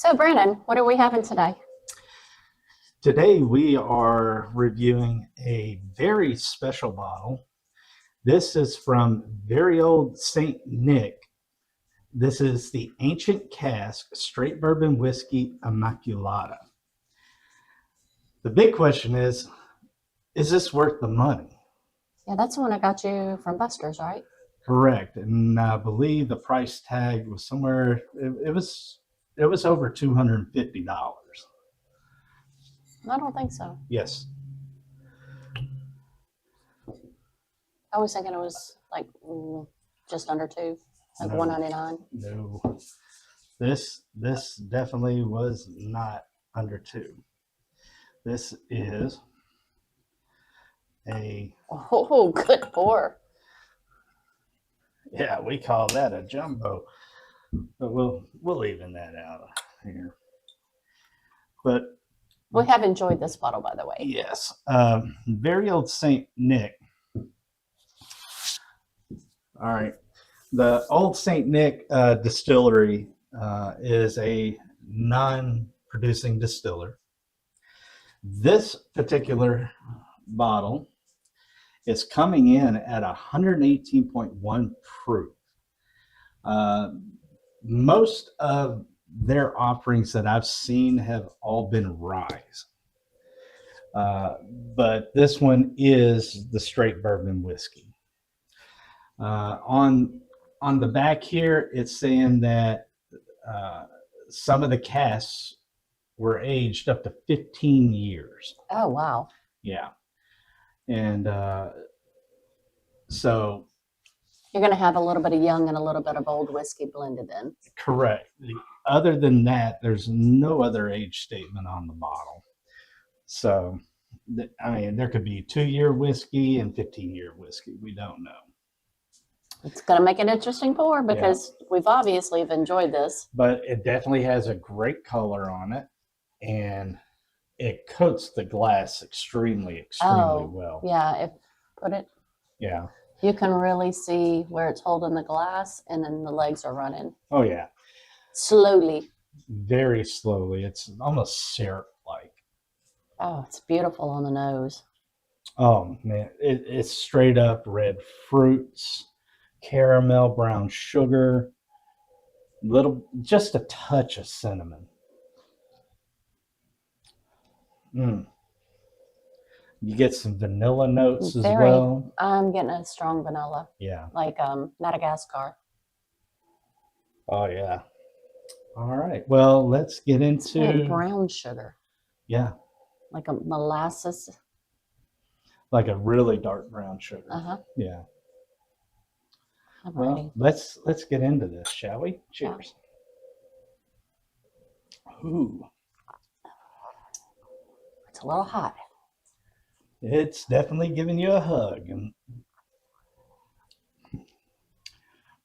So, Brandon, what are we having today? Today we are reviewing a very special bottle. This is from Very Olde St. This is the Ancient Cask Straight Bourbon Whiskey Immaculata. The big question is this worth the money? Yeah, that's the one I got you from Buster's, right? Correct. And I believe the price tag was somewhere, it was over $250. I don't think so. Yes. I was thinking it was like just under two, like No. $1.99. No. This definitely was not under two. This is Oh, good pour. yeah, we call that a jumbo, but we'll even that out here. But We have enjoyed this bottle, by the way. yes, Very Olde St. All right, the Old St. Nick distillery is a non-producing distiller. This particular bottle is coming in at 118.1 proof. Most of their offerings that I've seen have all been ryes. But this one is the straight bourbon whiskey. On the back here, it's saying that some of the casks were aged up to 15 years. Oh, wow. Yeah. And so. You're going to have a little bit of young and a little bit of old whiskey blended in. Correct. Other than that, there's no other age statement on the bottle. So, I mean, there could be 2-year whiskey and 15-year whiskey. We don't know. It's going to make an interesting pour because we've obviously enjoyed this. But it definitely has a great color on it, and it coats the glass extremely well. Yeah, Yeah. You can really see where it's holding the glass, and then the legs are running. Oh, yeah. Slowly. Very slowly. It's almost syrup-like. Oh, it's beautiful on the nose. Oh, man. It's straight up red fruits, caramel, brown sugar, just a touch of cinnamon. You get some vanilla notes as well. I'm getting a strong vanilla. Yeah. Like Madagascar. Oh, yeah. All right. Well, let's get into like brown sugar. Yeah. Like a molasses. Like a really dark brown sugar. Uh-huh. Yeah. I'm well, ready. let's get into this, shall we? Cheers. Yeah. Ooh. It's a little hot. It's definitely giving you a hug.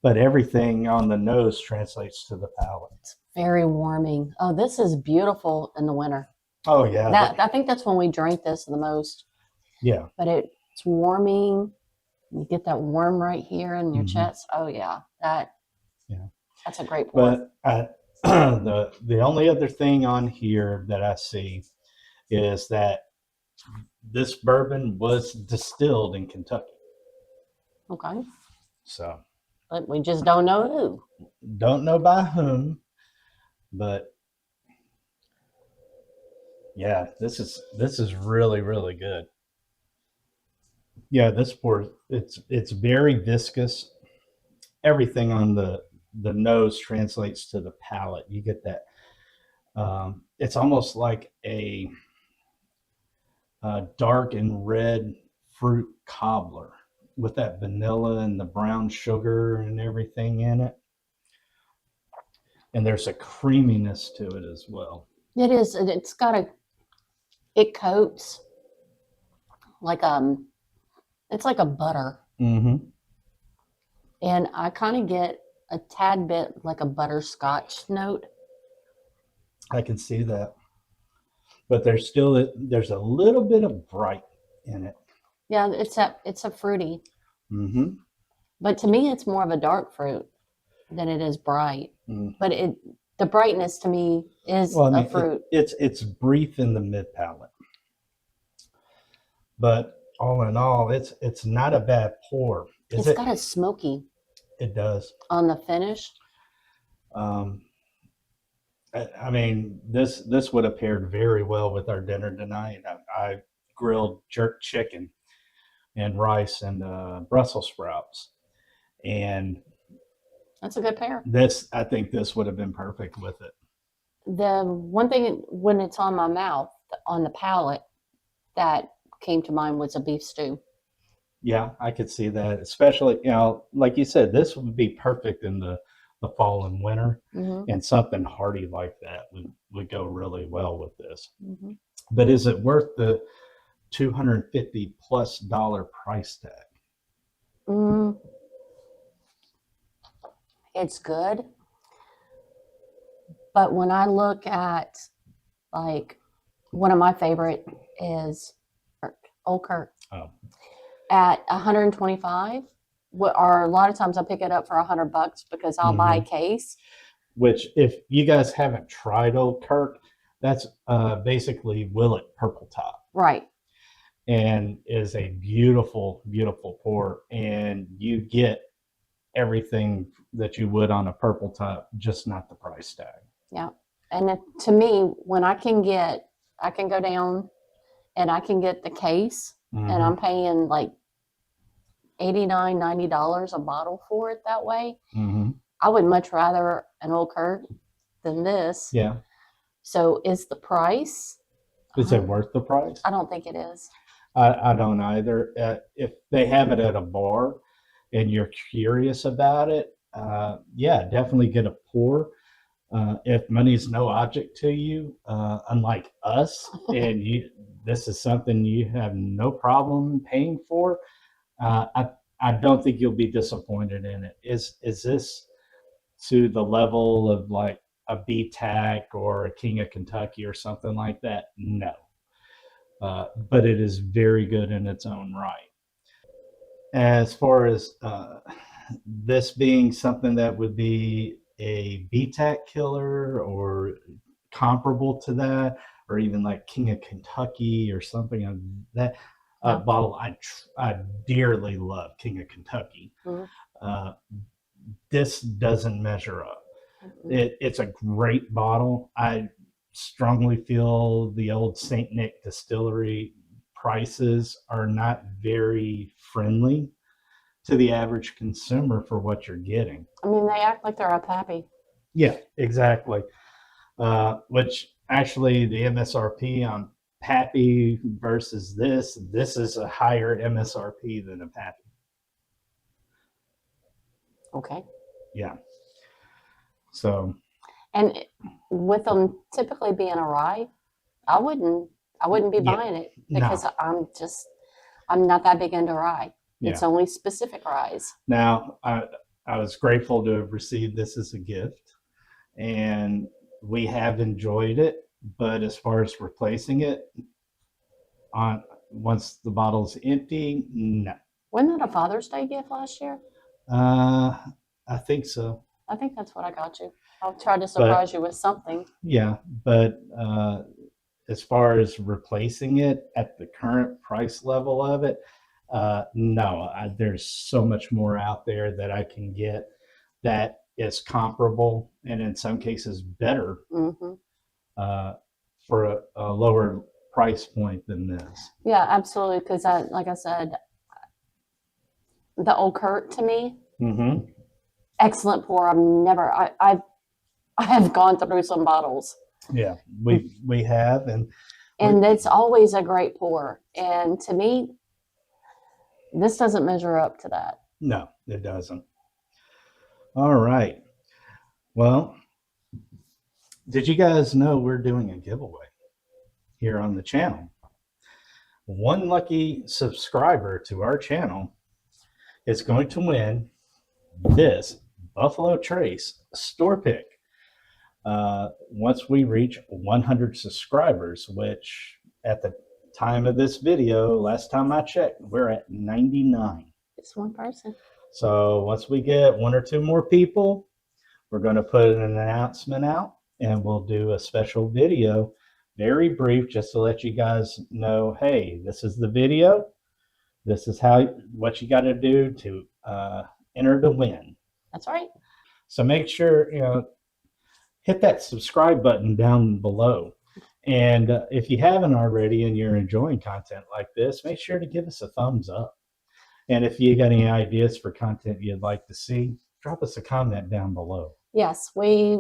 But everything on the nose translates to the palate. It's very warming. Oh, this is beautiful in the winter. Oh, yeah. I think that's when we drink this the most. Yeah. But it's warming. You get that warm right here in your chest. Oh, yeah. That's a great pour. But the only other thing on here that I see is that this bourbon was distilled in Kentucky. Okay. So. But we just don't know who. Don't know by whom, but yeah, this is really, really good. Yeah, this pour, it's very viscous. Everything on the nose translates to the palate. You get that. It's almost like a dark and red fruit cobbler with that vanilla and the brown sugar and everything in it. And there's a creaminess to it as well. It is. It coats like it's like a butter. Mm-hmm. And I kind of get a tad bit like a butterscotch note. I can see that. But there's a little bit of bright in it. Yeah, it's a fruity. Mm-hmm. But to me, it's more of a dark fruit than it is bright. Mm. But the brightness to me is Well, I a mean, fruit. it's brief in the mid palate, but all in all, it's not a bad pour. Is It's it? got a smoky It does. on the finish. Um, I mean, this would have paired very well with our dinner tonight. I grilled jerk chicken and rice and Brussels sprouts, and That's a good pair. I think this would have been perfect with it. The one thing when it's on my mouth, on the palate, that came to mind was a beef stew. Yeah, I could see that, especially, like you said, this would be perfect in the fall and winter, and something hearty like that would go really well with this. But is it worth the $250+ price tag? It's good, but when I look at, like, one of my favorite is Old Kirk. Oh. At 125, or a lot of times I pick it up for $100 because I'll buy a case. Which, if you guys haven't tried Old Kirk, that's basically Willet Purple Top. Right. And is a beautiful, beautiful pour. And you get everything that you would on a Purple Top, just not the price tag. Yeah. And to me, when I can go down and I can get the case, and I'm paying like $89, $90 a bottle for it that way, I would much rather an Old Kirk than this. Yeah. So is the price? Is it worth the price? I don't think it is. I don't either. If they have it at a bar and you're curious about it, yeah, definitely get a pour. If money's no object to you, unlike us, and this is something you have no problem paying for, I don't think you'll be disappointed in it. Is this to the level of like a B-Tac or a King of Kentucky or something like that? No. But it is very good in its own right. As far as this being something that would be a B-Tac killer or comparable to that, or even like King of Kentucky or something of that bottle, I dearly love King of Kentucky. This doesn't measure up. It's a great bottle. I strongly feel the Old St. Nick distillery prices are not very friendly to the average consumer for what you're getting. I mean, they act like they're a pappy. Yeah, exactly. Which actually the MSRP on Pappy versus this is a higher MSRP than a Pappy. Okay. Yeah. So. And with them typically being a rye, I wouldn't be buying it because I'm not that big into rye. Yeah. It's only specific ryes. Now, I was grateful to have received this as a gift, and we have enjoyed it. But as far as replacing it, once the bottle's empty, no. Wasn't that a Father's Day gift last year? I think so. I think that's what I got you. I'll try to surprise you with something. Yeah, but as far as replacing it at the current price level of it, no. There's so much more out there that I can get that is comparable and in some cases better for a lower price point than this. Yeah, absolutely. Because like I said, the Old Kirk to me, excellent pour. I have gone through some bottles. Yeah, we have, and it's always a great pour. And to me, this doesn't measure up to that. No, it doesn't. All right. Well, did you guys know we're doing a giveaway here on the channel? One lucky subscriber to our channel is going to win this Buffalo Trace store pick once we reach 100 subscribers, which at the time of this video, last time I checked, we're at 99. It's one person. So once we get one or two more people, we're going to put an announcement out, and we'll do a special video, very brief, just to let you guys know, hey, this is the video. This is what you got to do to enter to win. That's right. So make sure, hit that subscribe button down below. And if you haven't already and you're enjoying content like this, make sure to give us a thumbs up. And if you got any ideas for content you'd like to see, drop us a comment down below. Yes, we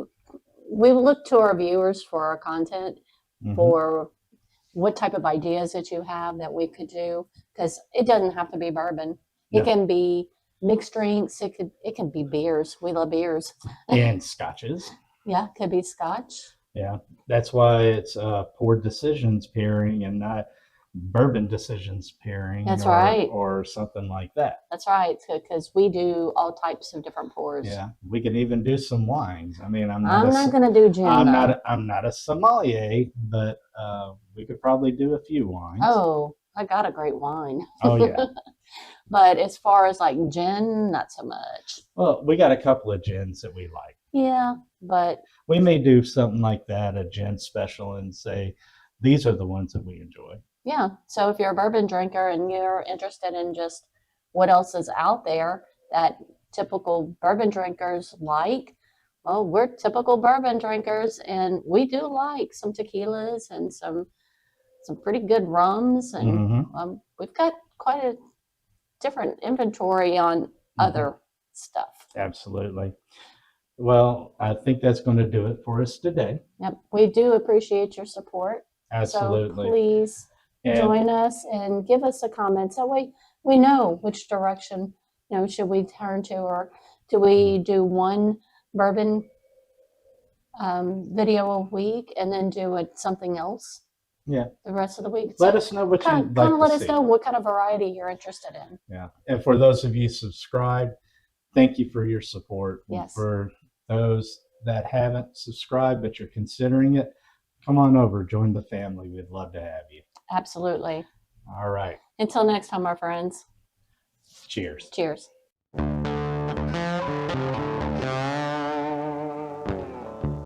look to our viewers for our content, for what type of ideas that you have that we could do, because it doesn't have to be bourbon. It can be mixed drinks. It can be beers. We love beers. And scotches. Yeah, could be scotch. Yeah, that's why it's Pour Decisions pairing and not Bourbon Decisions pairing. That's right. Or something like that. That's right, because we do all types of different pours. Yeah, we can even do some wines. I mean, I'm not going to do gin. I'm not a sommelier, but we could probably do a few wines. Oh, I got a great wine. Oh yeah. But as far as like gin, not so much. Well, we got a couple of gins that we like. Yeah, but we may do something like that, a gin special, and say these are the ones that we enjoy. Yeah. So if you're a bourbon drinker and you're interested in just what else is out there that typical bourbon drinkers like, well, we're typical bourbon drinkers, and we do like some tequilas and some pretty good rums, and we've got quite a different inventory on other stuff. Absolutely. Well, I think that's going to do it for us today. Yep. We do appreciate your support. Absolutely. So please join us and give us a comment. So we know which direction, should we turn to, or do we do one bourbon video a week and then do something else? Yeah. The rest of the week. Let us know what you'd like to see. Kind of let us know what kind of variety you're interested in. Yeah. And for those of you subscribed, thank you for your support. Yes. For those that haven't subscribed but you're considering it, come on over, join the family. We'd love to have you. Absolutely. All right. Until next time, our friends. Cheers. Cheers.